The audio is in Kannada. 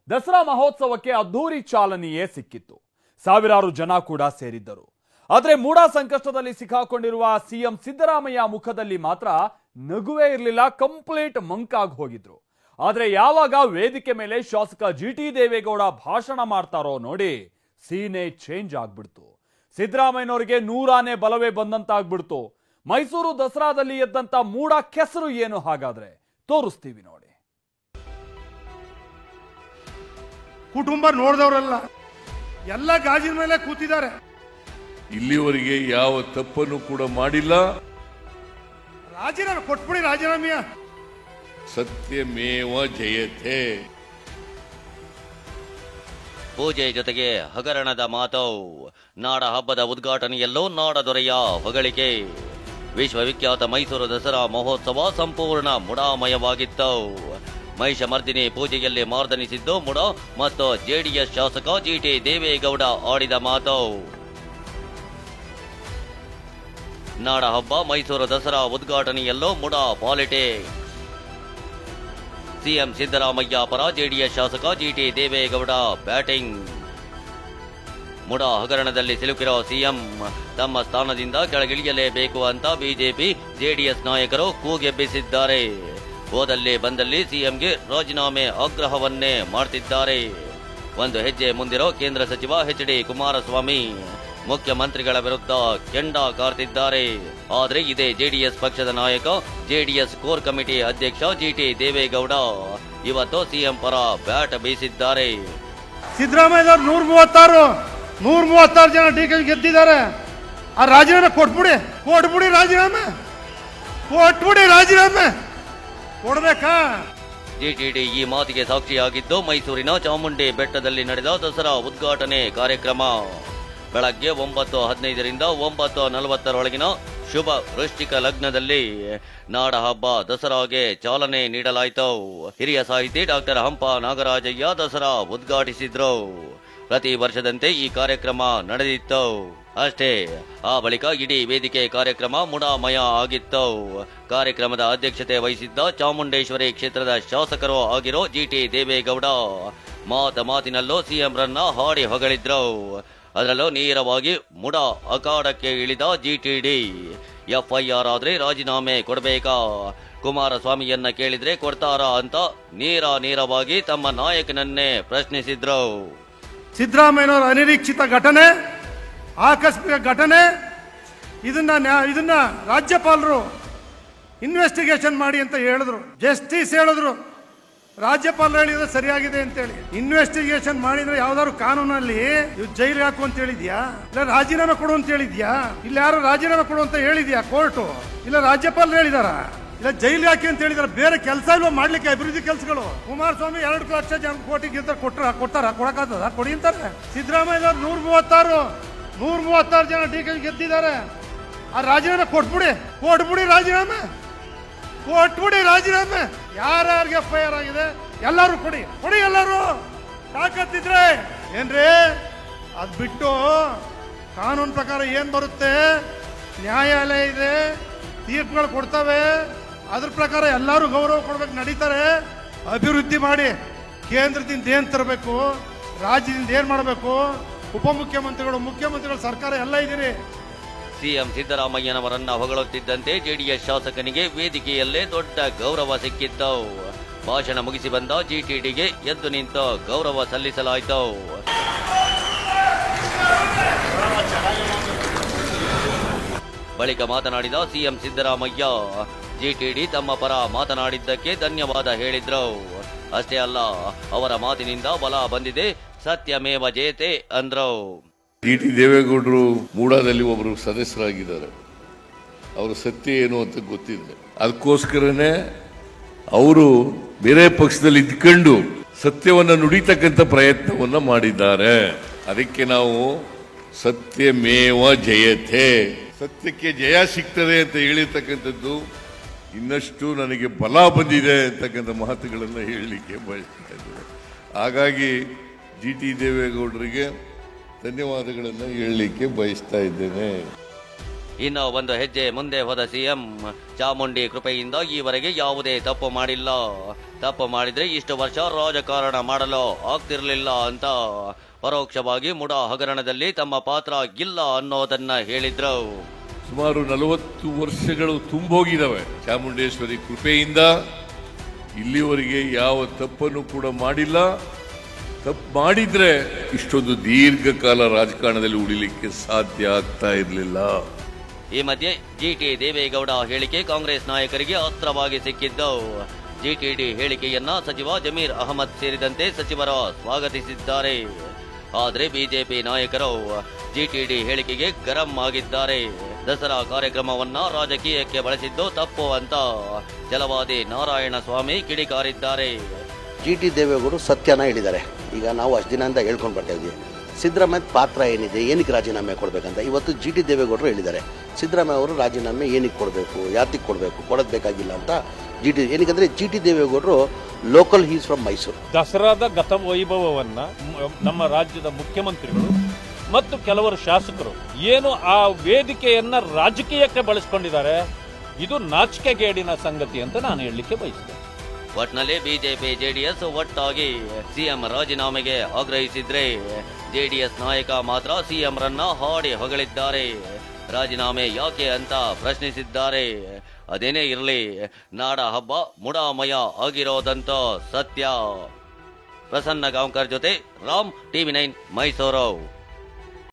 ದಸರಾ ಮಹೋತ್ಸವಕ್ಕೆ ಅದ್ಧೂರಿ ಚಾಲನೆಯೇ ಸಿಕ್ಕಿತ್ತು. ಸಾವಿರಾರು ಜನ ಕೂಡ ಸೇರಿದ್ದರು. ಆದರೆ ಮೂಡಾ ಸಂಕಷ್ಟದಲ್ಲಿ ಸಿಕ್ಕಾಕೊಂಡಿರುವ ಸಿಎಂ ಸಿದ್ದರಾಮಯ್ಯ ಮುಖದಲ್ಲಿ ಮಾತ್ರ ನಗುವೇ ಇರಲಿಲ್ಲ. ಕಂಪ್ಲೀಟ್ ಮಂಕಾಗಿ ಹೋಗಿದ್ರು. ಆದ್ರೆ ಯಾವಾಗ ವೇದಿಕೆ ಮೇಲೆ ಶಾಸಕ ಜಿಟಿ ದೇವೇಗೌಡ ಭಾಷಣ ಮಾಡ್ತಾರೋ ನೋಡಿ, ಸೀನೆ ಚೇಂಜ್ ಆಗ್ಬಿಡ್ತು. ಸಿದ್ದರಾಮಯ್ಯನವರಿಗೆ 100 ಆನೆ ಬಲವೇ ಬಂದಂತಾಗ್ಬಿಡ್ತು. ಮೈಸೂರು ದಸರಾದಲ್ಲಿ ಎದ್ದಂತ ಮೂಡಾ ಕೆಸರು ಏನು ಹಾಗಾದ್ರೆ ತೋರಿಸ್ತೀವಿ ನೋಡಿ. ಕುಟುಂಬ ನೋಡಿದವರಲ್ಲ, ಎಲ್ಲ ಗಾಜಿನ ಮೇಲೆ ಕೂತಿದ್ದಾರೆ. ಇಲ್ಲಿವರೆಗೆ ಯಾವ ತಪ್ಪನ್ನು ಕೂಡ ಮಾಡಿಲ್ಲ. ರಾಜೀನಾಮೆ ಕೊಟ್ಬಿಡಿ, ರಾಜೀನಾಮೆಯ ಸತ್ಯಮೇವ ಜಯತೆ. ಪೂಜೆ ಜೊತೆಗೆ ಹಗರಣದ ಮಾತು. ನಾಡ ಹಬ್ಬದ ಉದ್ಘಾಟನೆಯಲ್ಲೂ ನಾಡದೊರೆಯ ಹೊಗಳಿಕೆ. ವಿಶ್ವವಿಖ್ಯಾತ ಮೈಸೂರು ದಸರಾ ಮಹೋತ್ಸವ ಸಂಪೂರ್ಣ ಮುಡಾಮಯವಾಗಿತ್ತು. ಮಹಿಷಮರ್ದಿನಿ ಪೂಜೆಯಲ್ಲಿ ಮಾರ್ದನಿಸಿದ್ದು ಮುಡಾ ಮತ್ತು ಜೆಡಿಎಸ್ ಶಾಸಕ ಜಿಟಿ ದೇವೇಗೌಡ ಆಡಿದ ಮಾತು. ನಾಡ ಹಬ್ಬ ಮೈಸೂರು ದಸರಾ ಉದ್ಘಾಟನೆಯಲ್ಲೂ ಮುಡಾ ಪಾಲಿಟಿಕ್ಸ್. ಸಿಎಂ ಸಿದ್ದರಾಮಯ್ಯ ಪರ ಜೆಡಿಎಸ್ ಶಾಸಕ ಜಿಟಿ ದೇವೇಗೌಡ ಬ್ಯಾಟಿಂಗ್. ಮುಡಾ ಹಗರಣದಲ್ಲಿ ಸಿಲುಕಿರೋ ಸಿಎಂ ತಮ್ಮ ಸ್ಥಾನದಿಂದ ಕೆಳಗಿಳಿಯಲೇಬೇಕು ಅಂತ ಬಿಜೆಪಿ ಜೆಡಿಎಸ್ ನಾಯಕರು ಕೂಗೆಬ್ಬಿಸಿದ್ದಾರೆ. ಹೋದಲ್ಲಿ ಬಂದಲ್ಲಿ ಸಿಎಂಗೆ ರಾಜೀನಾಮೆ ಆಗ್ರಹವನ್ನೇ ಮಾಡ್ತಿದ್ದಾರೆ. ಒಂದು ಹೆಜ್ಜೆ ಮುಂದಿರೋ ಕೇಂದ್ರ ಸಚಿವ ಎಚ್.ಡಿ. ಕುಮಾರಸ್ವಾಮಿ ಮುಖ್ಯಮಂತ್ರಿಗಳ ವಿರುದ್ಧ ಕೆಂಡ ಕಾರ್ತಿದ್ದಾರೆ. ಆದರೆ ಇದೇ ಜೆಡಿಎಸ್ ಪಕ್ಷದ ನಾಯಕ, ಜೆಡಿಎಸ್ ಕೋರ್ ಕಮಿಟಿ ಅಧ್ಯಕ್ಷ ಜಿಟಿ ದೇವೇಗೌಡ ಇವತ್ತು ಸಿಎಂ ಪರ ಬ್ಯಾಟ್ ಬೀಸಿದ್ದಾರೆ. ಸಿದ್ದರಾಮಯ್ಯದವ್ರು 136 ಜನ ಡಿಕೆ ಗೆದ್ದಿದ್ದಾರೆ. ಆ ರಾಜೀನಾಮೆ ಕೊಟ್ಬಿಡಿ ರಾಜೀನಾಮೆ ಕೊಡ್ಬೇಕಾ? ಜಿಟಿಡಿ ಈ ಮಾತಿಗೆ ಸಾಕ್ಷಿಯಾಗಿದ್ದು ಮೈಸೂರಿನ ಚಾಮುಂಡಿ ಬೆಟ್ಟದಲ್ಲಿ ನಡೆದ ದಸರಾ ಉದ್ಘಾಟನೆ ಕಾರ್ಯಕ್ರಮ. ಬೆಳಗ್ಗೆ 9:15ರಿಂದ 9:40ರೊಳಗಿನ ಶುಭ ವೃಶ್ಚಿಕ ಲಗ್ನದಲ್ಲಿ ನಾಡ ಹಬ್ಬ ದಸರಾಗೆ ಚಾಲನೆ ನೀಡಲಾಯಿತು. ಹಿರಿಯ ಸಾಹಿತಿ ಡಾಕ್ಟರ್ ಹಂಪ ನಾಗರಾಜಯ್ಯ ದಸರಾ ಉದ್ಘಾಟಿಸಿದ್ರು. ಪ್ರತಿ ವರ್ಷದಂತೆ ಈ ಕಾರ್ಯಕ್ರಮ ನಡೆದಿತ್ತು. ಅಷ್ಟೇ, ಆ ಬಳಿಕ ಇಡೀ ವೇದಿಕೆ ಕಾರ್ಯಕ್ರಮ ಮುಡಾಮಯ ಆಗಿತ್ತು. ಕಾರ್ಯಕ್ರಮದ ಅಧ್ಯಕ್ಷತೆ ವಹಿಸಿದ್ದ ಚಾಮುಂಡೇಶ್ವರಿ ಕ್ಷೇತ್ರದ ಶಾಸಕರು ಆಗಿರೋ ಜಿಟಿ ದೇವೇಗೌಡ ಮಾತಿನಲ್ಲೂ ಸಿಎಂರನ್ನ ಹಾಡಿ ಹೊಗಳಿದ್ರು. ಅದರಲ್ಲೂ ನೇರವಾಗಿ ಮುಡಾ ಅಖಾಡಕ್ಕೆ ಇಳಿದ ಜಿಟಿಡಿ. ಎಫ್ಐಆರ್ ಆದ್ರೆ ರಾಜೀನಾಮೆ ಕೊಡಬೇಕಾ, ಕುಮಾರಸ್ವಾಮಿಯನ್ನ ಕೇಳಿದ್ರೆ ಕೊಡ್ತಾರಾ ಅಂತ ನೇರವಾಗಿ ತಮ್ಮ ನಾಯಕನನ್ನೇ ಪ್ರಶ್ನಿಸಿದ್ರು. ಸಿದ್ದರಾಮಯ್ಯನವರ ಅನಿರೀಕ್ಷಿತ ಘಟನೆ, ಆಕಸ್ಮಿಕ ಘಟನೆ, ಇದನ್ನ ರಾಜ್ಯಪಾಲರು ಇನ್ವೆಸ್ಟಿಗೇಷನ್ ಮಾಡಿ ಅಂತ ಹೇಳಿದ್ರು. ಜಸ್ಟಿಸ್ ಹೇಳಿದ್ರು, ರಾಜ್ಯಪಾಲರು ಹೇಳಿದ್ರೆ ಸರಿಯಾಗಿದೆ ಅಂತೇಳಿ. ಇನ್ವೆಸ್ಟಿಗೇಷನ್ ಮಾಡಿದ್ರೆ ಯಾವ್ದಾದ್ರು ಕಾನೂನಲ್ಲಿ ಜೈಲಿಗೆ ಹಾಕು ಅಂತ ಹೇಳಿದ್ಯಾ, ಇಲ್ಲ ರಾಜೀನಾಮೆ ಕೊಡು ಅಂತ ಹೇಳಿದ್ಯಾ, ಇಲ್ಲ ಯಾರು ರಾಜೀನಾಮೆ ಕೊಡು ಅಂತ ಹೇಳಿದ್ಯಾ ಕೋರ್ಟು, ಇಲ್ಲ ರಾಜ್ಯಪಾಲರು ಹೇಳಿದಾರ, ಇಲ್ಲ ಜೈಲಿಗೆ ಹಾಕಿ ಅಂತ ಹೇಳಿದಾರೆ. ಬೇರೆ ಕೆಲಸ ಇಲ್ವಾ ಮಾಡ್ಲಿಕ್ಕೆ ಅಭಿವೃದ್ಧಿ ಕೆಲಸಗಳು? ಕುಮಾರಸ್ವಾಮಿ 2 ಲಕ್ಷ ಜನ ಕೋಟಿಗಿಂತ ಕೊಡಕ್ಕಾಗ್ತದ? ಕೊಡಿ ಅಂತಾರೆ. ಸಿದ್ದರಾಮಯ್ಯ 136 ಜನ ಡಿಕೆ ಗೆದ್ದಿದ್ದಾರೆ. ಆ ರಾಜೀನಾಮೆ ಕೊಟ್ಬಿಡಿ ರಾಜೀನಾಮೆ. ಯಾರ್ಯಾರಿಗೆ ಎಫ್ಐಆರ್ ಆಗಿದೆ ಎಲ್ಲರೂ ಕೊಡಿ ಎಲ್ಲರೂ ತಾಕತ್ತಿದ್ರೆ ಏನ್ರಿ. ಅದ್ ಬಿಟ್ಟು ಕಾನೂನು ಪ್ರಕಾರ ಏನ್ ಬರುತ್ತೆ, ನ್ಯಾಯಾಲಯ ಇದೆ, ತೀರ್ಪುಗಳು ಕೊಡ್ತವೆ. ಅದ್ರ ಪ್ರಕಾರ ಎಲ್ಲರೂ ಗೌರವ ಕೊಡ್ಬೇಕು, ನಡೀತಾರೆ. ಅಭಿವೃದ್ಧಿ ಮಾಡಿ ಕೇಂದ್ರದಿಂದ ಏನ್ ತರಬೇಕು, ರಾಜ್ಯದಿಂದ ಏನ್ ಮಾಡಬೇಕು, ಉಪಮುಖ್ಯಮಂತ್ರಿಗಳು, ಮುಖ್ಯಮಂತ್ರಿಗಳು, ಸರ್ಕಾರ ಎಲ್ಲ ಇದ್ದೀರಿ. ಸಿಎಂ ಸಿದ್ದರಾಮಯ್ಯನವರನ್ನ ಹೊಗಳುತ್ತಿದ್ದಂತೆ ಜೆಡಿಎಸ್ ಶಾಸಕನಿಗೆ ವೇದಿಕೆಯಲ್ಲೇ ದೊಡ್ಡ ಗೌರವ ಸಿಕ್ಕಿತ್ತು. ಭಾಷಣ ಮುಗಿಸಿ ಬಂದ ಜಿಟಿಡಿಗೆ ಎದ್ದು ನಿಂತ ಗೌರವ ಸಲ್ಲಿಸಲಾಯಿತು. ಬಳಿಕ ಮಾತನಾಡಿದ ಸಿಎಂ ಸಿದ್ದರಾಮಯ್ಯ, ಜಿಟಿಡಿ ತಮ್ಮ ಪರ ಮಾತನಾಡಿದ್ದಕ್ಕೆ ಧನ್ಯವಾದ ಹೇಳಿದ್ರು. ಅಷ್ಟೇ ಅಲ್ಲ, ಅವರ ಮಾತಿನಿಂದ ಬಲ ಬಂದಿದೆ, ಸತ್ಯಮೇವ ಜಯತೆ ಅಂದ್ರು. ಜಿಟಿ ದೇವೇಗೌಡರು ಮೂಡಾದಲ್ಲಿ ಒಬ್ಬರು ಸದಸ್ಯರಾಗಿದ್ದಾರೆ. ಅವರ ಸತ್ಯ ಏನು ಅಂತ ಗೊತ್ತಿದೆ. ಅದಕ್ಕೋಸ್ಕರನೇ ಅವರು ಬೇರೆ ಪಕ್ಷದಲ್ಲಿ ಇದ್ಕೊಂಡು ಸತ್ಯವನ್ನ ನುಡಿತಕ್ಕಂಥ ಪ್ರಯತ್ನವನ್ನ ಮಾಡಿದ್ದಾರೆ. ಅದಕ್ಕೆ ನಾವು ಸತ್ಯಮೇವ ಜಯತೆ, ಸತ್ಯಕ್ಕೆ ಜಯ ಸಿಗ್ತದೆ ಅಂತ ಹೇಳಿರ್ತಕ್ಕಂಥದ್ದು ಇನ್ನಷ್ಟು ನನಗೆ ಬಲ ಬಂದಿದೆ ಅಂತಕ್ಕಂಥ ಮಾತುಗಳನ್ನು ಹೇಳಲಿಕ್ಕೆ ಬಯಸ್ತಾ ಇದ್ದೇನೆ. ಹಾಗಾಗಿ ಜಿಟಿ ದೇವೇಗೌಡರಿಗೆ ಧನ್ಯವಾದಗಳನ್ನು ಹೇಳಲಿಕ್ಕೆ ಬಯಸ್ತಾ ಇದ್ದೇನೆ. ಇನ್ನು ಒಂದು ಹೆಜ್ಜೆ ಮುಂದೆ ಹೋದ ಸಿಎಂ ಚಾಮುಂಡಿ ಕೃಪೆಯಿಂದ ಈವರೆಗೆ ಯಾವುದೇ ತಪ್ಪು ಮಾಡಿಲ್ಲ, ತಪ್ಪು ಮಾಡಿದ್ರೆ ಇಷ್ಟು ವರ್ಷ ರಾಜಕಾರಣ ಮಾಡಲು ಆಗ್ತಿರ್ಲಿಲ್ಲ ಅಂತ ಪರೋಕ್ಷವಾಗಿ ಮುಡಾ ಹಗರಣದಲ್ಲಿ ತಮ್ಮ ಪಾತ್ರ ಇಲ್ಲ ಅನ್ನೋದನ್ನ ಹೇಳಿದ್ರು. ಸುಮಾರು 40 ವರ್ಷಗಳು ತುಂಬೋಗಿದ್ದಾವೆ. ಚಾಮುಂಡೇಶ್ವರಿ ಕೃಪೆಯಿಂದ ಇಲ್ಲಿವರೆಗೆ ಯಾವ ತಪ್ಪನ್ನು ಕೂಡ ಮಾಡಿಲ್ಲ. ತಪ್ಪು ಮಾಡಿದ್ರೆ ಇಷ್ಟೊಂದು ದೀರ್ಘಕಾಲ ರಾಜಕಾರಣದಲ್ಲಿ ಉಳಿಲಿಕ್ಕೆ ಸಾಧ್ಯ ಆಗ್ತಾ ಇರಲಿಲ್ಲ. ಈ ಮಧ್ಯೆ ಜಿಟಿ ದೇವೇಗೌಡ ಹೇಳಿಕೆ ಕಾಂಗ್ರೆಸ್ ನಾಯಕರಿಗೆ ಅಸ್ತ್ರವಾಗಿ ಸಿಕ್ಕಿದ್ದು. ಜಿಟಿಡಿ ಹೇಳಿಕೆಯನ್ನ ಸಚಿವ ಜಮೀರ್ ಅಹಮದ್ ಸೇರಿದಂತೆ ಸಚಿವರು ಸ್ವಾಗತಿಸಿದ್ದಾರೆ. ಆದರೆ ಬಿಜೆಪಿ ನಾಯಕರು ಜಿಟಿಡಿ ಹೇಳಿಕೆಗೆ ಗರಂ ಆಗಿದ್ದಾರೆ. ದಸರಾ ಕಾರ್ಯಕ್ರಮವನ್ನ ರಾಜಕೀಯಕ್ಕೆ ಬಳಸಿದ್ದು ತಪ್ಪು ಅಂತ ಛಲವಾದಿ ನಾರಾಯಣ ಸ್ವಾಮಿ ಕಿಡಿಕಾರಿದ್ದಾರೆ. ಜಿಟಿ ದೇವೇಗೌಡರು ಸತ್ಯನ ಹೇಳಿದ್ದಾರೆ. ಈಗ ನಾವು ಅಷ್ಟು ದಿನದಿಂದ ಹೇಳ್ಕೊಂಡು ಬರ್ತಾ ಇದ್ದೀವಿ, ಸಿದ್ದರಾಮಯ್ಯ ಪಾತ್ರ ಏನಿದೆ, ಏನಕ್ಕೆ ರಾಜೀನಾಮೆ ಕೊಡಬೇಕಂತ. ಇವತ್ತು ಜಿಟಿ ದೇವೇಗೌಡರು ಹೇಳಿದ್ದಾರೆ, ಸಿದ್ದರಾಮಯ್ಯ ಅವರು ರಾಜೀನಾಮೆ ಏನಕ್ಕೆ ಕೊಡಬೇಕು, ಯಾತಿಗೆ ಕೊಡಬೇಕು, ಕೊಡೋದು ಬೇಕಾಗಿಲ್ಲ ಅಂತ. ಏನಕ್ಕಂದ್ರೆ ಜಿಟಿ ದೇವೇಗೌಡರು ಲೋಕಲ್, ಹೀಸ್ ಫ್ರಮ್ ಮೈಸೂರು. ದಸರಾದ ಗತ ವೈಭವವನ್ನ ನಮ್ಮ ರಾಜ್ಯದ ಮುಖ್ಯಮಂತ್ರಿಗಳು ಮತ್ತು ಕೆಲವರು ಶಾಸಕರು ಏನು ಆ ವೇದಿಕೆಯನ್ನ ರಾಜಕೀಯಕ್ಕೆ ಬಳಸಿಕೊಂಡಿದ್ದಾರೆ. ಇದು ನಾಚಿಕೆಗೇಡಿನ ಸಂಗತಿ ಅಂತ ನಾನು ಹೇಳಲಿಕ್ಕೆ ಬಯಸಿದೆ. ಒಟ್ನಲ್ಲಿ ಬಿಜೆಪಿ ಜೆಡಿಎಸ್ ಒಟ್ಟಾಗಿ ಸಿಎಂ ರಾಜೀನಾಮೆಗೆ ಆಗ್ರಹಿಸಿದ್ರೆ ಜೆಡಿಎಸ್ ನಾಯಕ ಮಾತ್ರ ಸಿಎಂ ರನ್ನ ಹಾಡಿ ಹೊಗಳಿದ್ದಾರೆ. ರಾಜೀನಾಮೆ ಯಾಕೆ ಅಂತ ಪ್ರಶ್ನಿಸಿದ್ದಾರೆ. ಅದೇನೇ ಇರಲಿ, ನಾಡ ಹಬ್ಬ ಮುಡಾಮಯ ಆಗಿರೋದಂತ ಸತ್ಯ. ಪ್ರಸನ್ನ ಗಾಂವ್ಕರ್ ಜೊತೆ ರಾಮ್, ಟಿವಿ9 ಮೈಸೂರು.